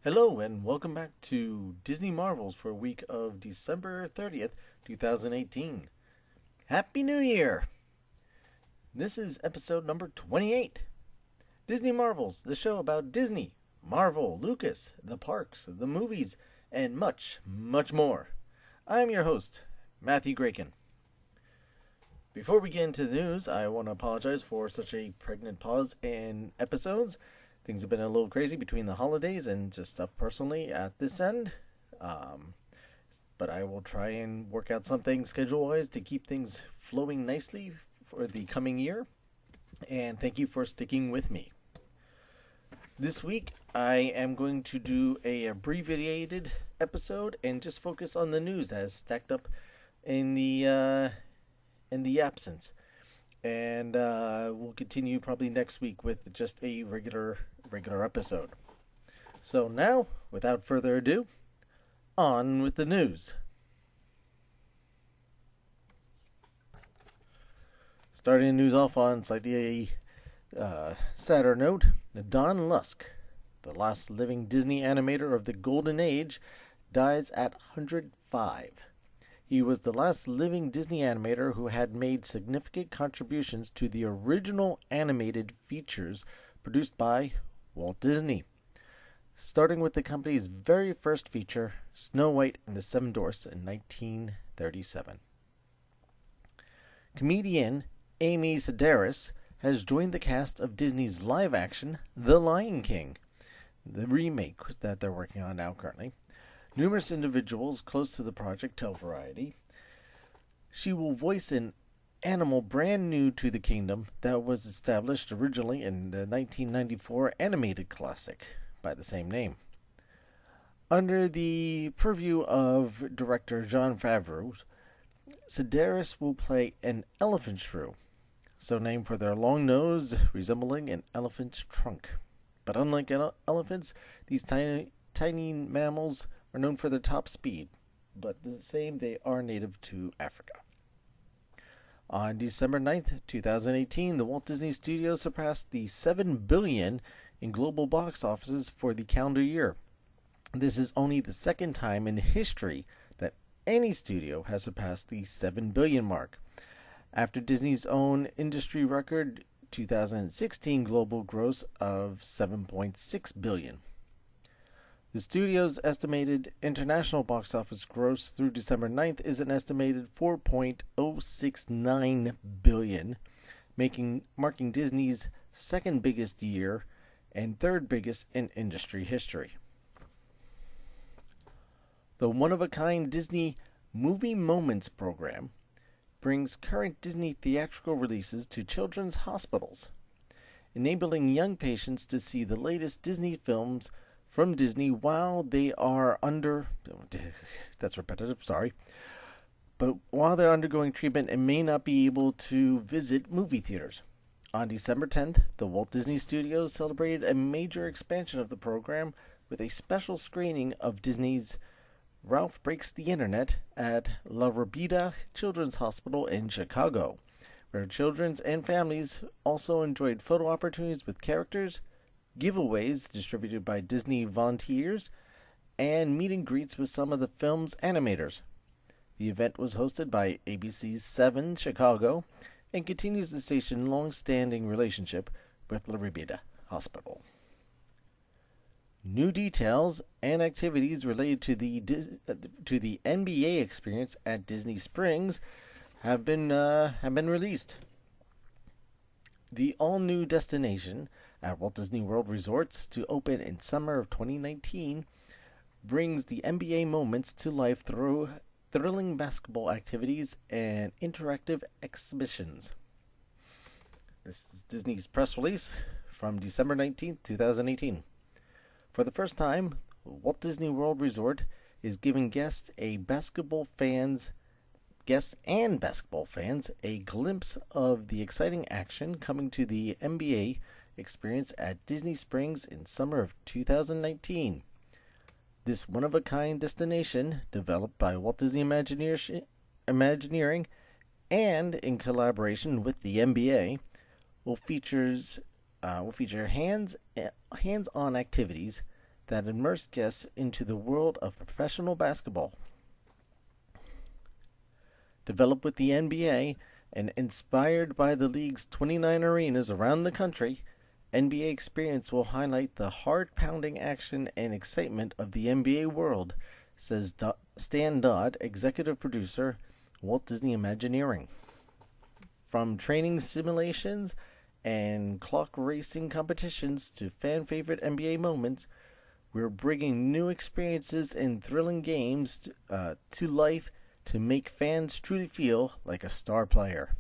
Hello and welcome back to Disney Marvels for a week of December 30th, 2018. Happy New Year! This is episode number 28. Disney Marvels, the show about Disney, Marvel, Lucas, the parks, the movies, and much, much more. I'm your host, Matthew Graken. Before we get into the news, I want to apologize for such a pregnant pause in episodes. Things have been a little crazy between the holidays and just stuff personally at this end. But I will try and work out something schedule-wise to keep things flowing nicely for the coming year. And thank you for sticking with me. This week, I am going to do a abbreviated episode and just focus on the news that is stacked up in the absence. And we'll continue probably next week with just a regular episode. So now, without further ado, on with the news. Starting the news off on slightly sadder note, Don Lusk, the last living Disney animator of the Golden Age, dies at 105. He was the last living Disney animator who had made significant contributions to the original animated features produced by Walt Disney, starting with the company's very first feature, Snow White and the Seven Dwarfs, in 1937. Comedian Amy Sedaris has joined the cast of Disney's live-action The Lion King, the remake that they're working on now currently. Numerous individuals close to the project tell Variety she will voice an animal brand new to the kingdom that was established originally in the 1994 animated classic by the same name. Under the purview of director Jon Favreau, Sedaris will play an elephant shrew, so named for their long nose resembling an elephant's trunk. But unlike elephants, these tiny mammals are known for their top speed, but the same, they are native to Africa. On December 9th, 2018, the Walt Disney Studios surpassed the $7 billion in global box offices for the calendar year. This is only the second time in history that any studio has surpassed the $7 billion mark, after Disney's own industry record 2016 global gross of $7.6 billion. The studio's estimated international box office gross through December 9th is an estimated $4.069 billion, marking Disney's second biggest year and third biggest in industry history. The one-of-a-kind Disney Movie Moments program brings current Disney theatrical releases to children's hospitals, enabling young patients to see the latest Disney films from Disney while they are that's repetitive, sorry. But while they're undergoing treatment and may not be able to visit movie theaters. On December 10th, the Walt Disney Studios celebrated a major expansion of the program with a special screening of Disney's Ralph Breaks the Internet at La Rabida Children's Hospital in Chicago, where children and families also enjoyed photo opportunities with characters, giveaways distributed by Disney volunteers, and meet and greets with some of the film's animators. The event was hosted by ABC's 7 Chicago and continues the station's long-standing relationship with La Rabida Hospital. New details and activities related to the NBA experience at Disney Springs have been released. The all-new destination at Walt Disney World Resorts, to open in summer of 2019, brings the NBA moments to life through thrilling basketball activities and interactive exhibitions. This is Disney's press release from December 19th, 2018. For the first time, Walt Disney World Resort is giving guests and basketball fans a glimpse of the exciting action coming to the NBA experience at Disney Springs in summer of 2019. This one-of-a-kind destination, developed by Walt Disney Imagineering and in collaboration with the NBA, will feature hands-on activities, that immerse guests into the world of professional basketball. Developed with the NBA and inspired by the league's 29 arenas around the country, NBA Experience will highlight the heart-pounding action and excitement of the NBA world, says Stan Dodd, executive producer, Walt Disney Imagineering. From training simulations and clock racing competitions to fan-favorite NBA moments, we're bringing new experiences and thrilling games to life to make fans truly feel like a star player.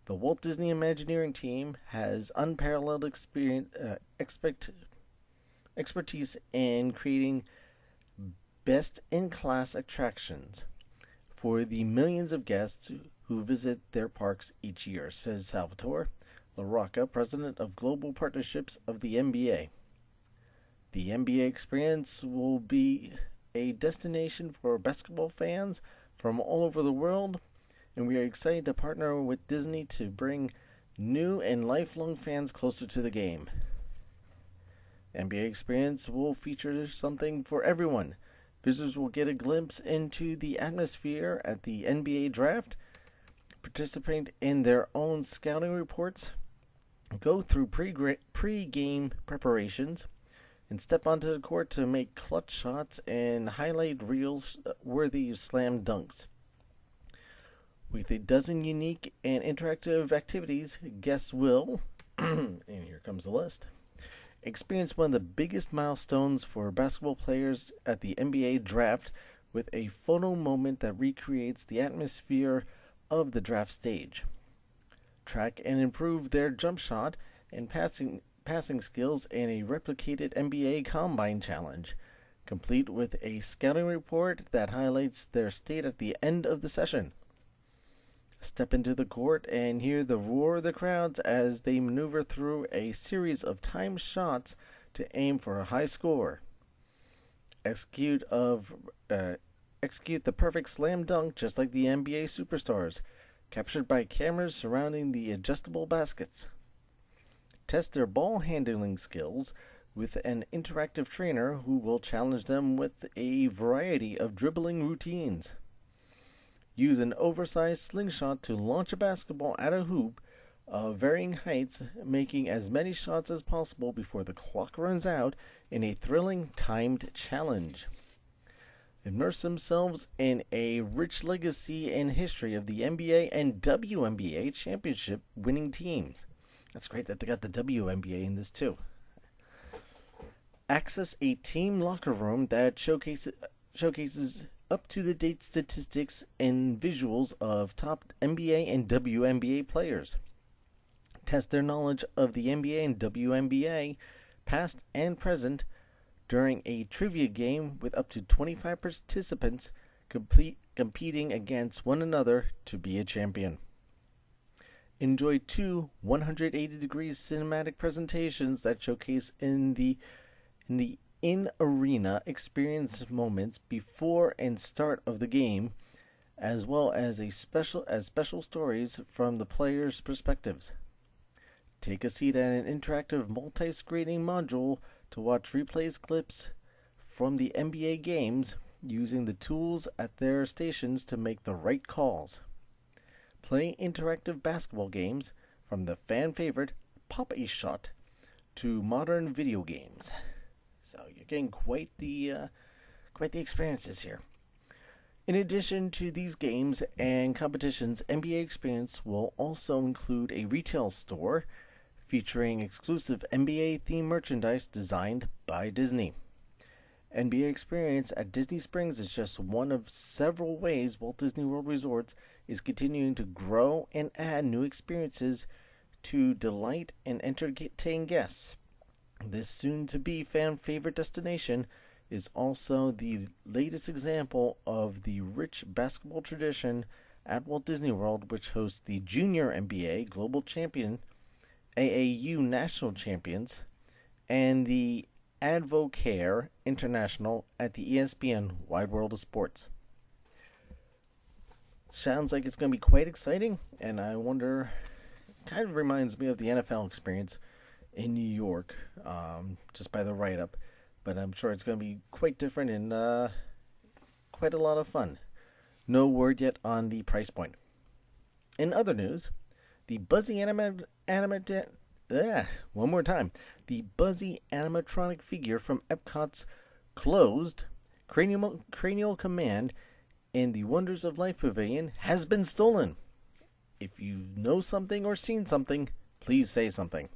The Walt Disney Imagineering team has unparalleled expertise in creating best-in-class attractions for the millions of guests who visit their parks each year, says Salvatore LaRocca, president of Global Partnerships of the NBA. The NBA Experience will be a destination for basketball fans from all over the world, and we are excited to partner with Disney to bring new and lifelong fans closer to the game. NBA Experience will feature something for everyone. Visitors will get a glimpse into the atmosphere at the NBA Draft, participate in their own scouting reports, go through pre-game preparations, and step onto the court to make clutch shots and highlight reels worthy of slam dunks. With a dozen unique and interactive activities, guests will, and here comes the list, experience one of the biggest milestones for basketball players at the NBA Draft with a photo moment that recreates the atmosphere of the draft stage. Track and improve their jump shot and passing skills in a replicated NBA Combine Challenge, complete with a scouting report that highlights their state at the end of the session. Step into the court and hear the roar of the crowds as they maneuver through a series of timed shots to aim for a high score. Execute the perfect slam dunk just like the NBA superstars, captured by cameras surrounding the adjustable baskets. Test their ball handling skills with an interactive trainer who will challenge them with a variety of dribbling routines. Use an oversized slingshot to launch a basketball at a hoop of varying heights, making as many shots as possible before the clock runs out in a thrilling timed challenge. Immerse themselves in a rich legacy and history of the NBA and WNBA championship winning teams. That's great that they got the WNBA in this too. Access a team locker room that showcases up-to-the-date statistics and visuals of top NBA and WNBA players. Test their knowledge of the NBA and WNBA, past and present, during a trivia game with up to 25 participants competing against one another to be a champion. Enjoy 2 180-degree cinematic presentations that showcase in-arena experience moments before and start of the game, as well as special stories from the players' perspectives. Take a seat at an interactive multi-screening module to watch replays clips from the NBA games using the tools at their stations to make the right calls. Play interactive basketball games from the fan favorite Pop a Shot to modern video games. So you're getting quite the experiences here. In addition to these games and competitions, NBA Experience will also include a retail store featuring exclusive NBA-themed merchandise designed by Disney. NBA Experience at Disney Springs is just one of several ways Walt Disney World Resorts is continuing to grow and add new experiences to delight and entertain guests. This soon-to-be fan-favorite destination is also the latest example of the rich basketball tradition at Walt Disney World, which hosts the Junior NBA Global Champion, AAU National Champions, and the Advocare International at the ESPN Wide World of Sports. Sounds like it's going to be quite exciting, and I wonder, kind of reminds me of the NFL experience in New York, just by the write-up. but I'm sure it's going to be quite different and quite a lot of fun. No word yet on the price point. In other news, the Buzzy one more time. The Buzzy animatronic figure from Epcot's closed Cranial Command in the Wonders of Life Pavilion has been stolen. If you know something or seen something, please say something.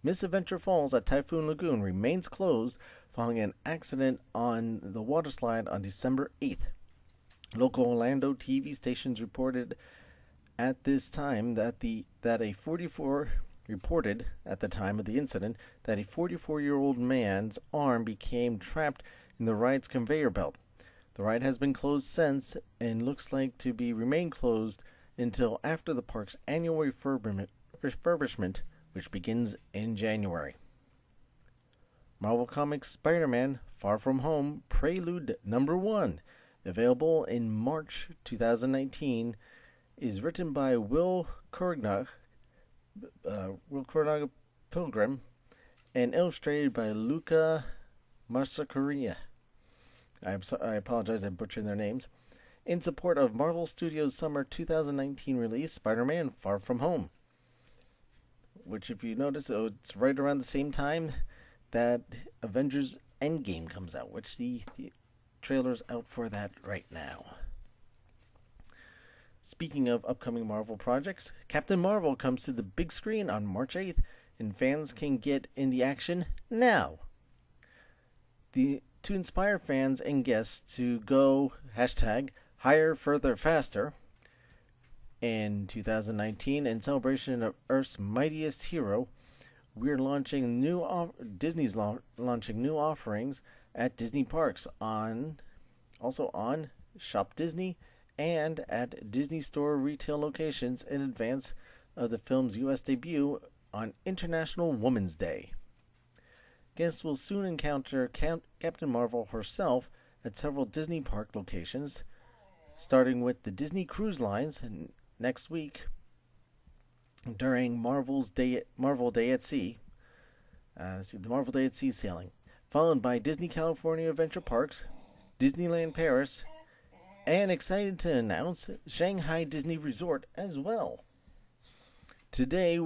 Miss Adventure Falls at Typhoon Lagoon remains closed following an accident on the water slide on December 8th. Local Orlando TV stations reported at this time that a 44 reported at the time of the incident that a 44-year-old man's arm became trapped in the ride's conveyor belt. The ride has been closed since and looks like to be remain closed until after the park's annual refurbishment, which begins in January. Marvel Comics Spider-Man Far From Home Prelude #1, available in March 2019, is written by Will Kourniag Pilgrim, and illustrated by Luca Massacaria. I apologize, I'm butchering their names. In support of Marvel Studios' summer 2019 release, Spider-Man Far From Home. Which, if you notice, it's right around the same time that Avengers Endgame comes out, which the trailer's out for that right now. Speaking of upcoming Marvel projects, Captain Marvel comes to the big screen on March 8th, and fans can get in the action now. To inspire fans and guests to go #higher, further, faster in 2019 in celebration of Earth's mightiest hero, Disney's launching new offerings at Disney parks also on Shop Disney and at Disney Store retail locations in advance of the film's U.S. debut on International Women's Day. Guests will soon encounter Captain Marvel herself at several Disney park locations, starting with the Disney Cruise Lines next week during Marvel Day at Sea. The Marvel Day at Sea sailing, followed by Disney California Adventure Parks, Disneyland Paris, and excited to announce Shanghai Disney Resort as well. Today,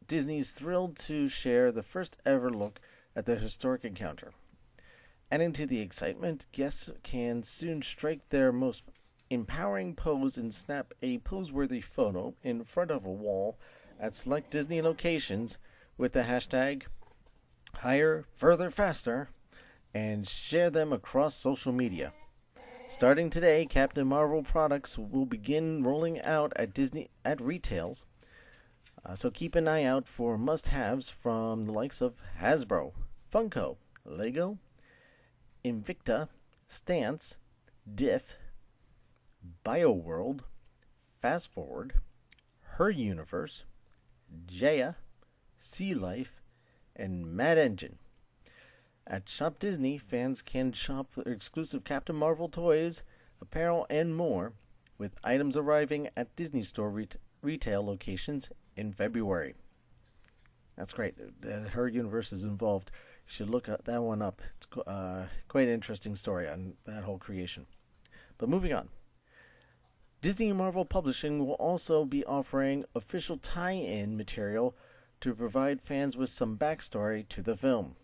Disney's thrilled to share the first ever look at the historic encounter. Adding to the excitement, guests can soon strike their most empowering pose and snap a pose-worthy photo in front of a wall at select Disney locations with the hashtag #higher, further, faster, and share them across social media. Starting today, Captain Marvel products will begin rolling out at retails. So keep an eye out for must-haves from the likes of Hasbro, Funko, Lego, Invicta, Stance, Diff, BioWorld, Fast Forward, Her Universe, Jaya, Sea Life, and Mad Engine. At Shop Disney, fans can shop for exclusive Captain Marvel toys, apparel, and more, with items arriving at Disney Store retail locations in February. That's great. Her Universe is involved. You should look that one up. It's quite an interesting story on that whole creation. But moving on. Disney Marvel Publishing will also be offering official tie-in material to provide fans with some backstory to the film.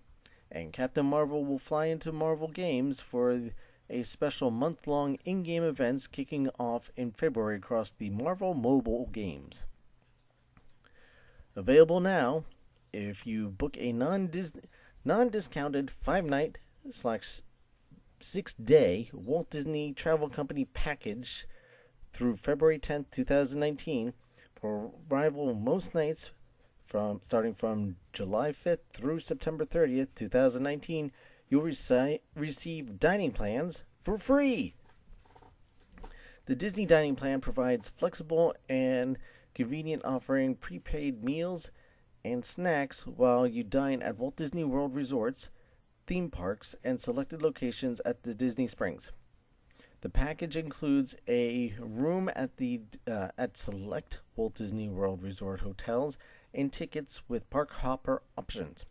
And Captain Marvel will fly into Marvel Games for a special month-long in-game events kicking off in February across the Marvel mobile games. Available now, if you book a non-discounted 5-night/6-day Walt Disney Travel Company package through February 10th, 2019, for arrival most nights starting from July 5th through September 30th, 2019, you'll receive dining plans for free. The Disney Dining Plan provides flexible and convenient, offering prepaid meals and snacks while you dine at Walt Disney World resorts, theme parks, and selected locations at the Disney Springs. The package includes a room at select Walt Disney World Resort hotels and tickets with park hopper options.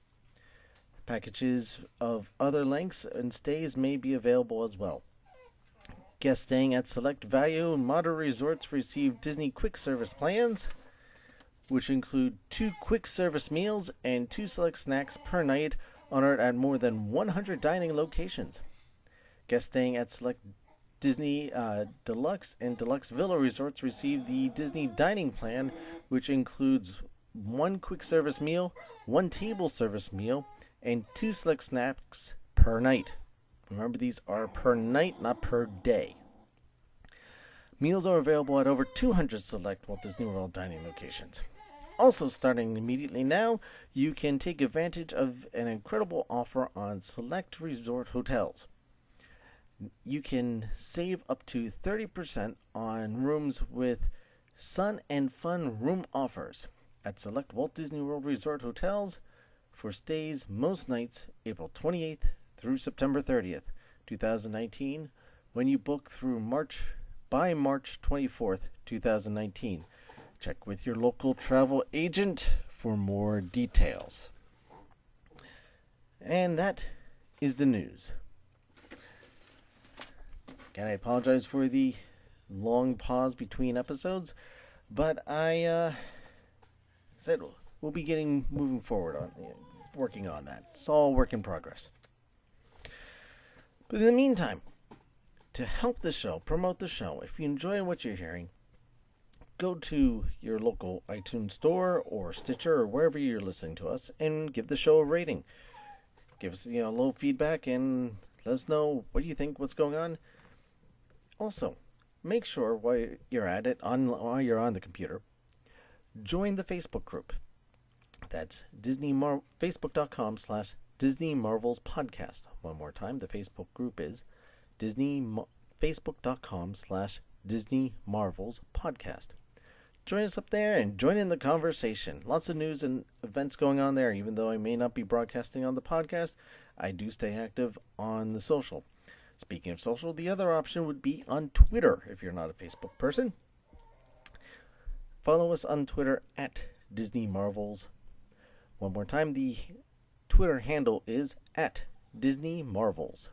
Packages of other lengths and stays may be available as well. Guests staying at select value and moderate resorts receive Disney quick service plans, which include 2 quick service meals and 2 select snacks per night, honored at more than 100 dining locations. Guests staying at select Disney Deluxe and Deluxe Villa resorts receive the Disney Dining Plan, which includes 1 quick service meal, 1 table service meal, and 2 select snacks per night. Remember, these are per night, not per day. Meals are available at over 200 select Walt Disney World dining locations. Also, starting immediately now, you can take advantage of an incredible offer on select resort hotels. You can save up to 30% on rooms with Sun and Fun room offers at select Walt Disney World Resort hotels for stays most nights April 28th through September 30th, 2019, when you book through March 24th, 2019. Check with your local travel agent for more details. And that is the news. Again, I apologize for the long pause between episodes, but I said we'll be moving forward on working on that. It's all work in progress. But in the meantime, to help the show, promote the show, if you enjoy what you're hearing, go to your local iTunes store or Stitcher or wherever you're listening to us and give the show a rating. Give us a little feedback and let us know what you think, what's going on. Also, make sure while you're at it, while you're on the computer, join the Facebook group. That's Facebook.com/Disney Marvels Podcast. One more time, the Facebook group is Facebook.com/Disney Marvels Podcast. Join us up there and join in the conversation. Lots of news and events going on there. Even though I may not be broadcasting on the podcast, I do stay active on the social. Speaking of social, the other option would be on Twitter if you're not a Facebook person. Follow us on Twitter at Disney Marvels. One more time, the Twitter handle is at Disney Marvels.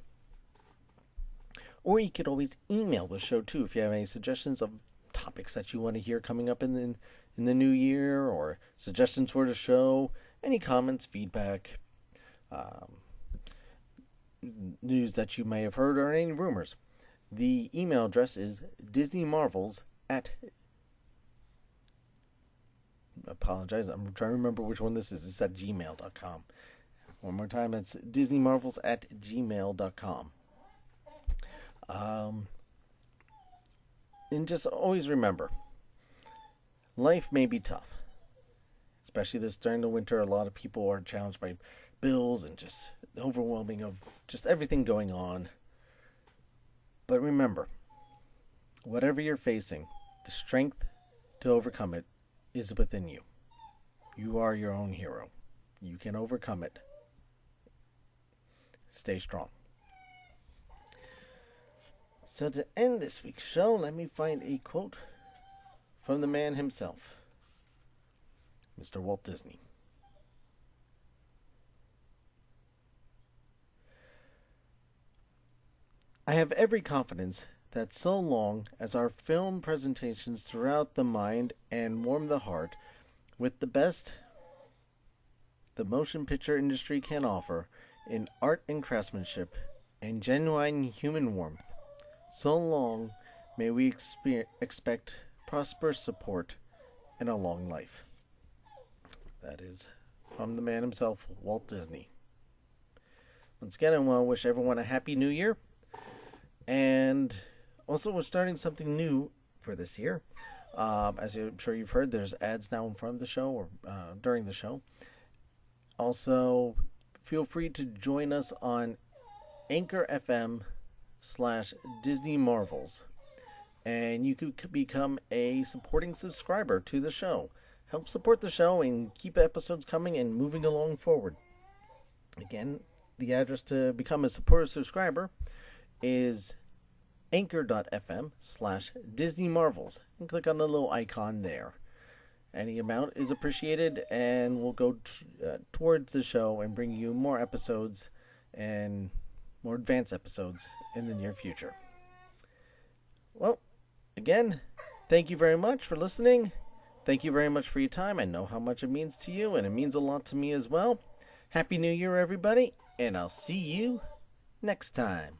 Or you could always email the show too if you have any suggestions of topics that you want to hear coming up in the new year, or suggestions for the show, any comments, feedback, news that you may have heard, or any rumors. The email address is DisneyMarvels at... Apologize, I'm trying to remember which one this is. It's at gmail.com. One more time, it's DisneyMarvels at gmail.com. And just always remember, life may be tough. Especially during the winter, a lot of people are challenged by bills and just overwhelming of just everything going on. But remember, whatever you're facing, the strength to overcome it is within you. You are your own hero. You can overcome it. Stay strong. So to end this week's show, let me find a quote from the man himself, Mr. Walt Disney. I have every confidence that so long as our film presentations throughout the mind and warm the heart with the best the motion picture industry can offer in art and craftsmanship and genuine human warmth, so long may we expect prosperous support and a long life. That is from the man himself, Walt Disney. Once again, I want to wish everyone a happy new year. And also, we're starting something new for this year. As I'm sure you've heard, there's ads now in front of the show or during the show. Also, feel free to join us on Anchor FM/Disney Marvels. And you could become a supporting subscriber to the show. Help support the show and keep episodes coming and moving along forward. Again, the address to become a supporter subscriber is anchor.fm/Disney Marvels. And click on the little icon there. Any amount is appreciated, and we'll go towards the show and bring you more episodes and more advanced episodes in the near future. Well, again, thank you very much for listening. Thank you very much for your time. I know how much it means to you, and it means a lot to me as well. Happy New Year, everybody, and I'll see you next time.